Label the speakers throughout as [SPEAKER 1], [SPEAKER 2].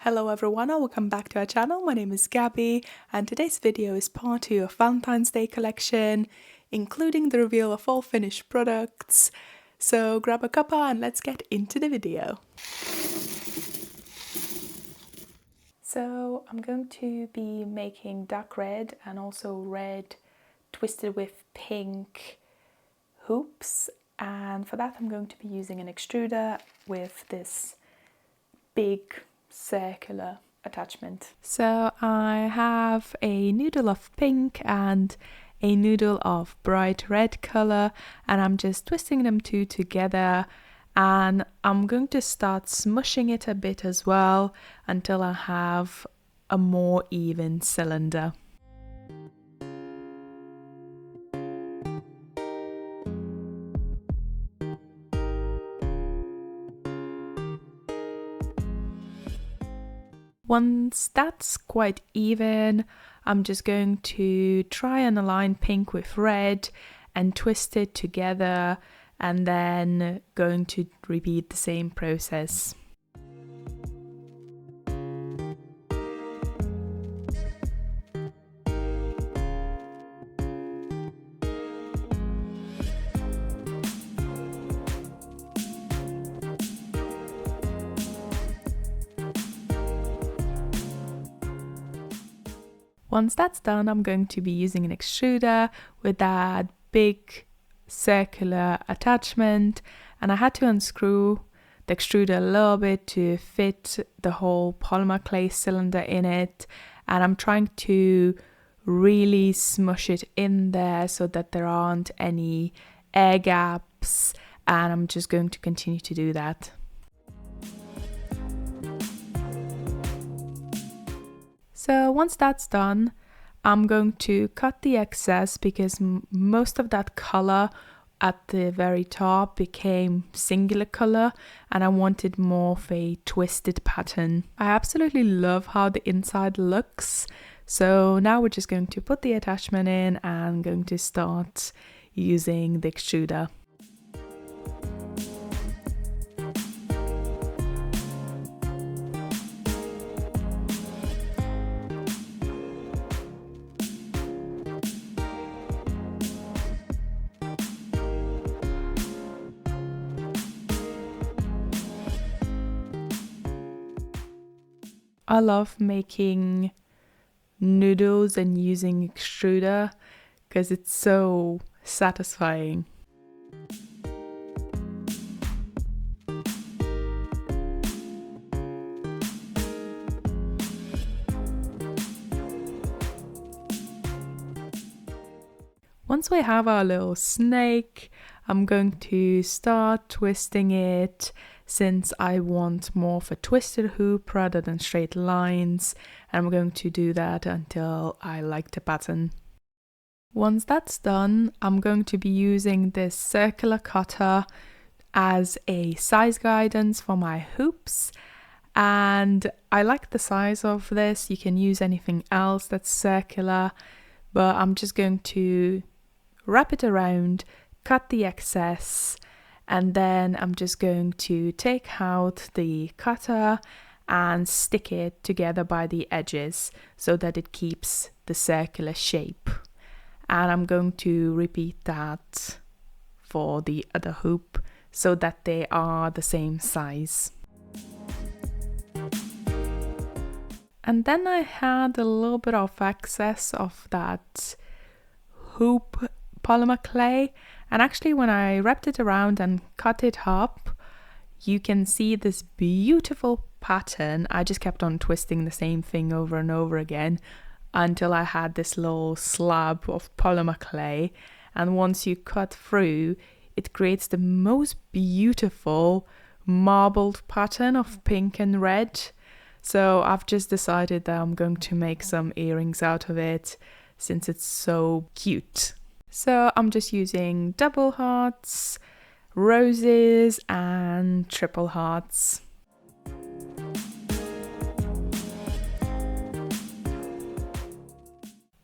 [SPEAKER 1] Hello everyone and welcome back to our channel. My name is Gabby and today's video is part 2 of Valentine's Day collection, including the reveal of all finished products. So grab a cuppa and let's get into the video. So I'm going to be making dark red and also red twisted with pink hoops, and for that I'm going to be using an extruder with this big circular attachment. So I have a noodle of pink and a noodle of bright red color, and I'm just twisting them two together, and I'm going to start smushing it a bit as well until I have a more even cylinder. Once that's quite even, I'm just going to try and align pink with red and twist it together, and then going to repeat the same process. Once that's done, I'm going to be using an extruder with that big circular attachment, and I had to unscrew the extruder a little bit to fit the whole polymer clay cylinder in it, and I'm trying to really smush it in there so that there aren't any air gaps, and I'm just going to continue to do that. So once that's done, I'm going to cut the excess because most of that color at the very top became singular color and I wanted more of a twisted pattern. I absolutely love how the inside looks. So now we're just going to put the attachment in and going to start using the extruder. I love making noodles and using extruder because it's so satisfying. Once we have our little snake, I'm going to start twisting it, since I want more of a twisted hoop rather than straight lines, and I'm going to do that until I like the pattern. Once that's done, I'm going to be using this circular cutter as a size guidance for my hoops, and I like the size of this. You can use anything else that's circular, but I'm just going to wrap it around, cut the excess, and then I'm just going to take out the cutter and stick it together by the edges so that it keeps the circular shape. And I'm going to repeat that for the other hoop so that they are the same size. And then I had a little bit of excess of that hoop polymer clay, and actually when I wrapped it around and cut it up, you can see this beautiful pattern. I just kept on twisting the same thing over and over again until I had this little slab of polymer clay, and once you cut through, it creates the most beautiful marbled pattern of pink and red. So I've just decided that I'm going to make some earrings out of it since it's so cute. So I'm just using double hearts, roses and triple hearts.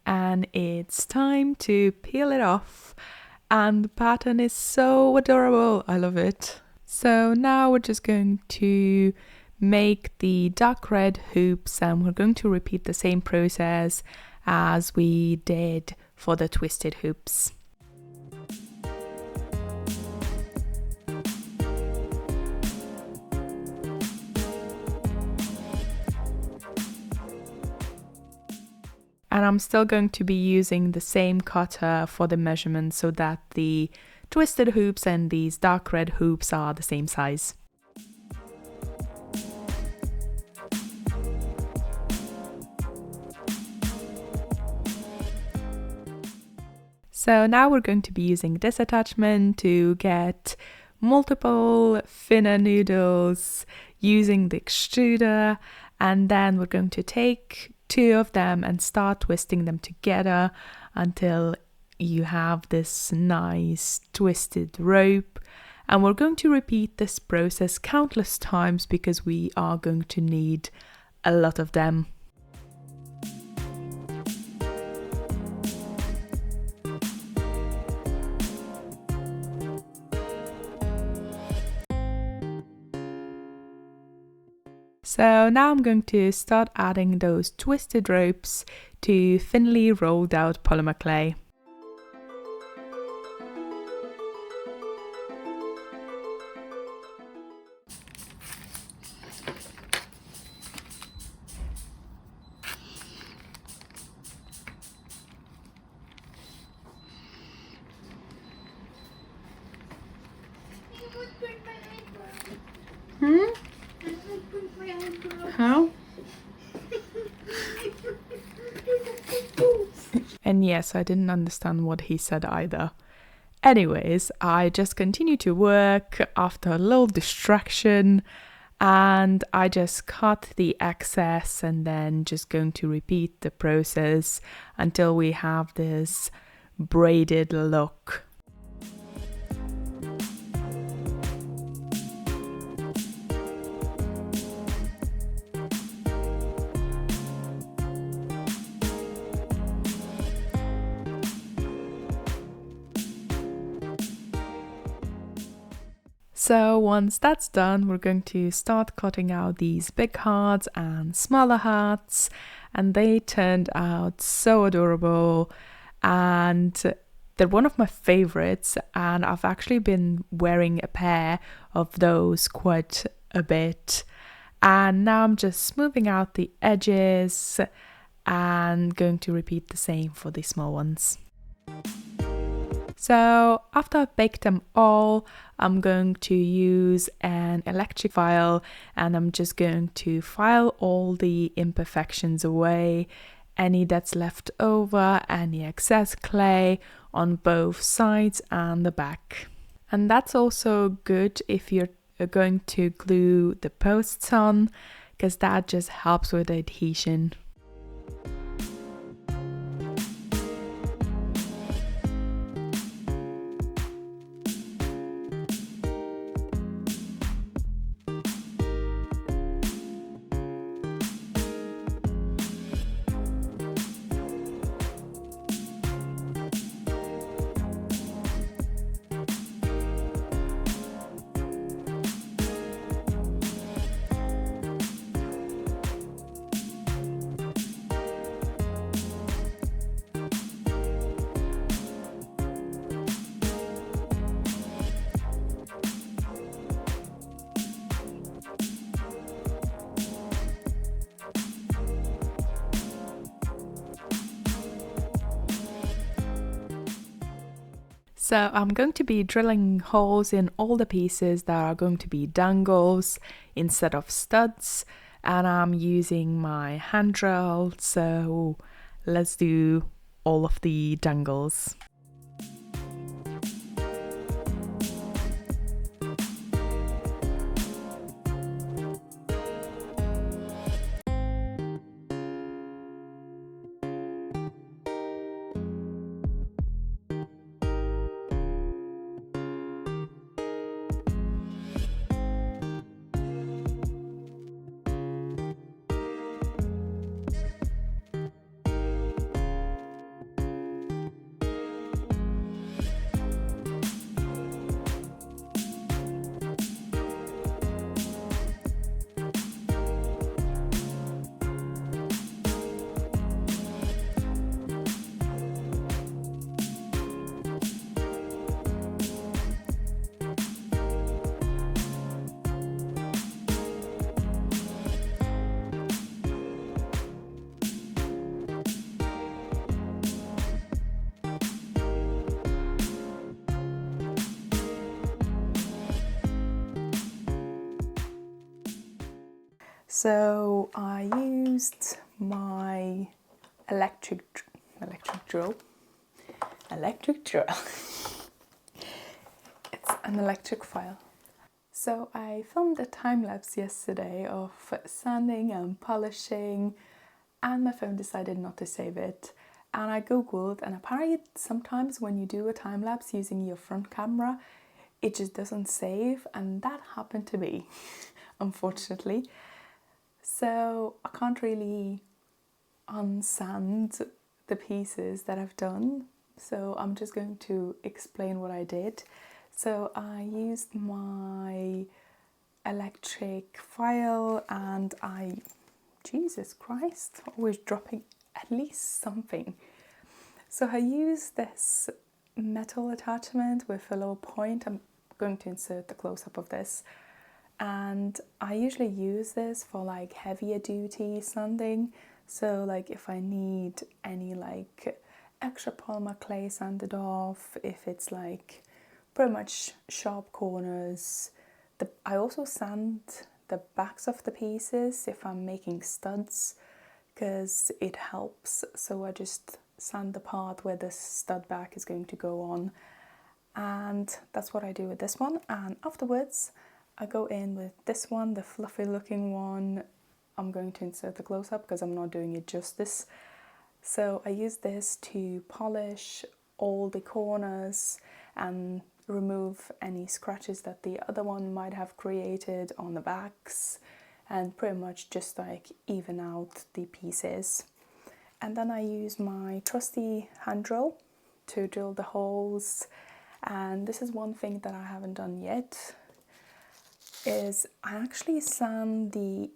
[SPEAKER 1] And it's time to peel it off, and the pattern is so adorable. I love it. So now we're just going to make the dark red hoops, and we're going to repeat the same process as we did for the twisted hoops. And I'm still going to be using the same cutter for the measurement so that the twisted hoops and these dark red hoops are the same size. So now we're going to be using this attachment to get multiple thinner noodles using the extruder, and then we're going to take 2 of them and start twisting them together until you have this nice twisted rope. And we're going to repeat this process countless times because we are going to need a lot of them. So now I'm going to start adding those twisted ropes to thinly rolled out polymer clay. How? And yes, I didn't understand what he said either. Anyways, I just continued to work after a little distraction, and I just cut the excess and then just going to repeat the process until we have this braided look. So once that's done, we're going to start cutting out these big hearts and smaller hearts, and they turned out so adorable, and they're one of my favorites, and I've actually been wearing a pair of those quite a bit. And now I'm just smoothing out the edges and going to repeat the same for the small ones. So after I've baked them all, I'm going to use an electric file, and I'm just going to file all the imperfections away, any that's left over, any excess clay on both sides and the back. And that's also good if you're going to glue the posts on, because that just helps with the adhesion. So I'm going to be drilling holes in all the pieces that are going to be dangles instead of studs, and I'm using my hand drill, so let's do all of the dangles. So I used my electric drill. It's an electric file. So I filmed a time lapse yesterday of sanding and polishing, and my phone decided not to save it. And I googled, and apparently sometimes when you do a time lapse using your front camera, it just doesn't save, and that happened to me, unfortunately. So I can't really unsand the pieces that I've done. So I'm just going to explain what I did. So I used my electric file, and Jesus Christ, always dropping at least something. So I used this metal attachment with a little point. I'm going to insert the close-up of this. And I usually use this for like heavier duty sanding. So like if I need any like extra polymer clay sanded off, if it's like pretty much sharp corners. I also sand the backs of the pieces if I'm making studs, because it helps. So I just sand the part where the stud back is going to go on, and that's what I do with this one. And afterwards I go in with this one, the fluffy looking one. I'm going to insert the close-up because I'm not doing it justice. So I use this to polish all the corners and remove any scratches that the other one might have created on the backs, and pretty much just like even out the pieces. And then I use my trusty hand drill to drill the holes. And this is one thing that I haven't done yet, is I actually sand the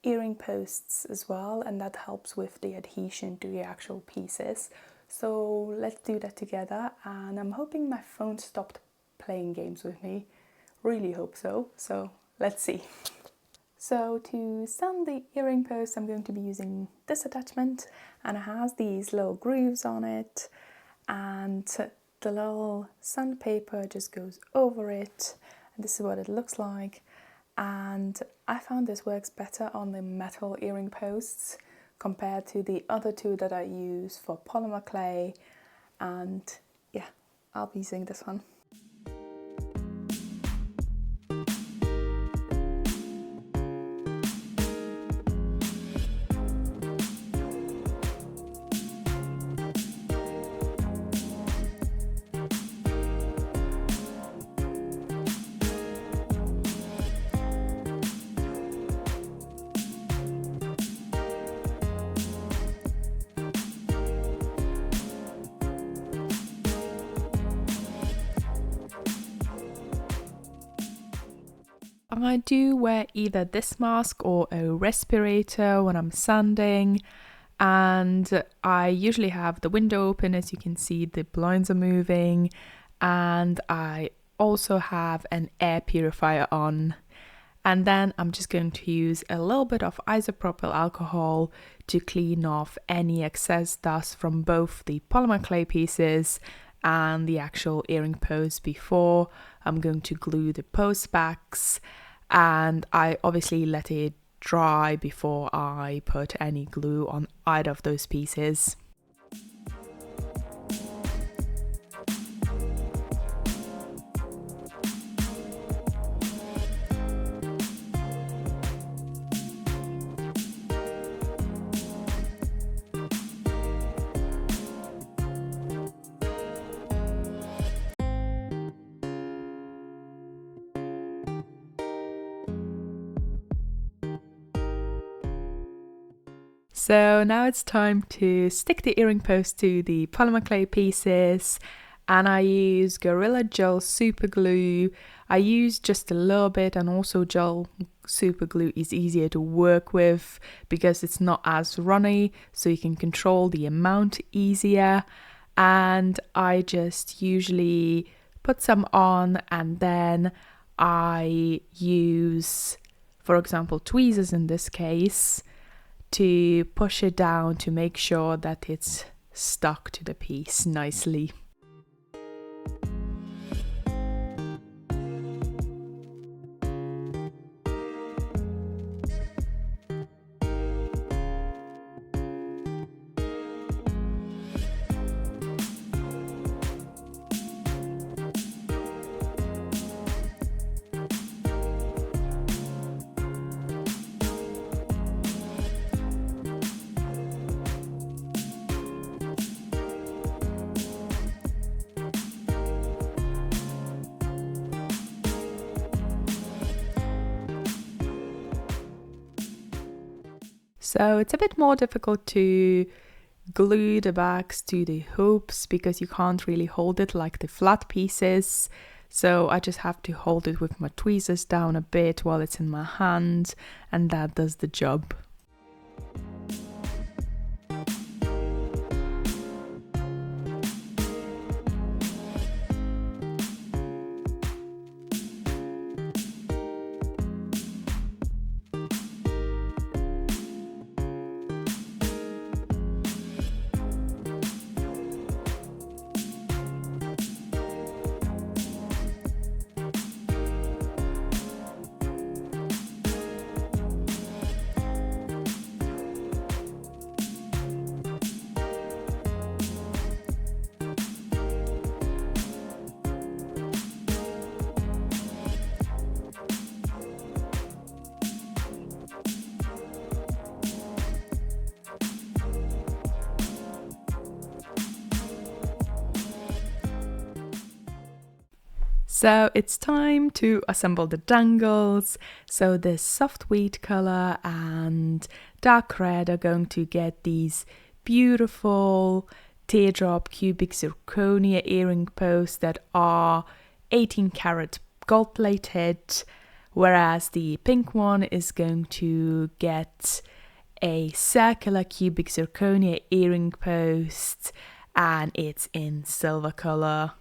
[SPEAKER 1] earring posts as well, and that helps with the adhesion to the actual pieces. So let's do that together, and I'm hoping my phone stopped playing games with me. Really hope so. So let's see. So to sand the earring post, I'm going to be using this attachment, and it has these little grooves on it, and the little sandpaper just goes over it, and this is what it looks like. And I found this works better on the metal earring posts compared to the other two that I use for polymer clay, and yeah, I'll be using this one. I do wear either this mask or a respirator when I'm sanding, and I usually have the window open. As you can see, the blinds are moving, and I also have an air purifier on. And then I'm just going to use a little bit of isopropyl alcohol to clean off any excess dust from both the polymer clay pieces and the actual earring post before I'm going to glue the post backs. And I obviously let it dry before I put any glue on either of those pieces. So now it's time to stick the earring post to the polymer clay pieces, and I use Gorilla Gel super glue. I use just a little bit, and also gel super glue is easier to work with because it's not as runny, so you can control the amount easier. And I just usually put some on, and then I use, for example, tweezers in this case, to push it down to make sure that it's stuck to the piece nicely. So it's a bit more difficult to glue the bags to the hoops because you can't really hold it like the flat pieces. So I just have to hold it with my tweezers down a bit while it's in my hand, and that does the job. So it's time to assemble the dangles. So the soft wheat color and dark red are going to get these beautiful teardrop cubic zirconia earring posts that are 18 karat gold plated, whereas the pink one is going to get a circular cubic zirconia earring post and it's in silver color.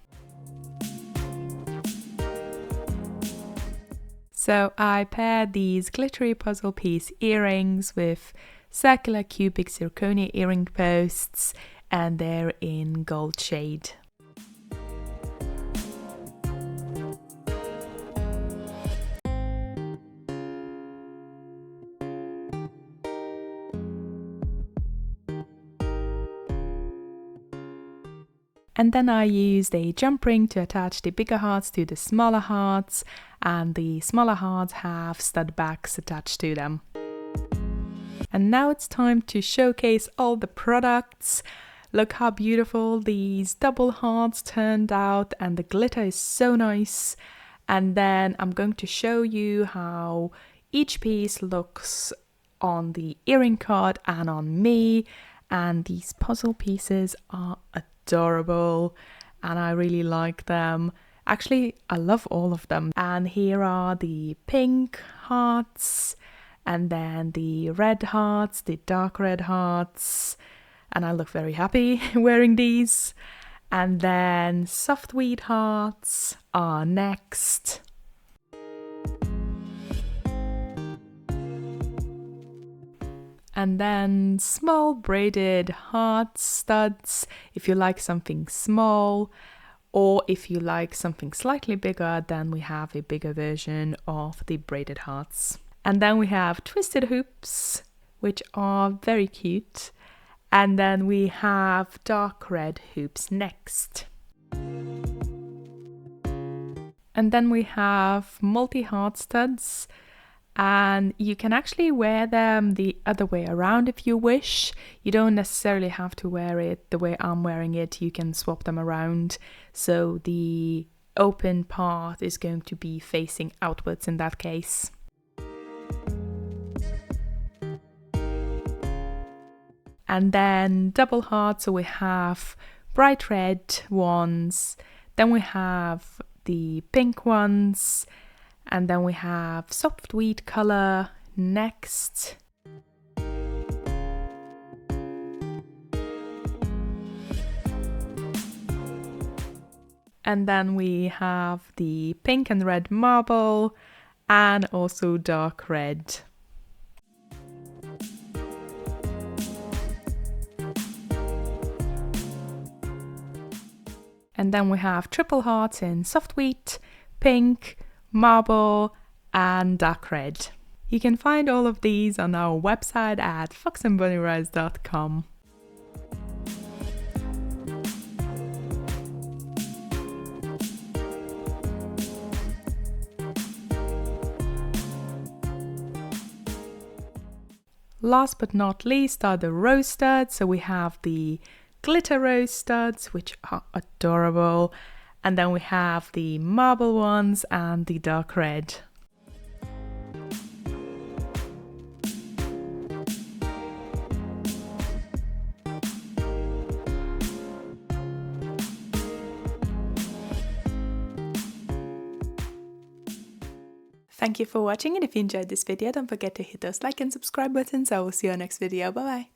[SPEAKER 1] So I paired these glittery puzzle piece earrings with circular cubic zirconia earring posts, and they're in gold shade. And then I used a jump ring to attach the bigger hearts to the smaller hearts, and the smaller hearts have stud bags attached to them. And now it's time to showcase all the products. Look how beautiful these double hearts turned out, and the glitter is so nice. And then I'm going to show you how each piece looks on the earring card and on me. And these puzzle pieces are adorable and I really like them. Actually, I love all of them. And here are the pink hearts, and then the red hearts, the dark red hearts, and I look very happy wearing these. And then soft wheat hearts are next. And then small braided heart studs if you like something small, or if you like something slightly bigger, then we have a bigger version of the braided hearts. And then we have twisted hoops, which are very cute. And then we have dark red hoops next. And then we have multi-heart studs. And you can actually wear them the other way around if you wish. You don't necessarily have to wear it the way I'm wearing it. You can swap them around. So the open part is going to be facing outwards in that case. And then double hearts, so we have bright red ones, then we have the pink ones, and then we have soft wheat color next. And then we have the pink and red marble and also dark red. And then we have triple hearts in soft wheat, pink, marble, and dark red. You can find all of these on our website at foxandbunnyrise.com. Last but not least are the rose studs. So we have the glitter rose studs, which are adorable. And then we have the marble ones and the dark red. Thank you for watching, and if you enjoyed this video, don't forget to hit those like and subscribe buttons. I will see you on next video. Bye bye.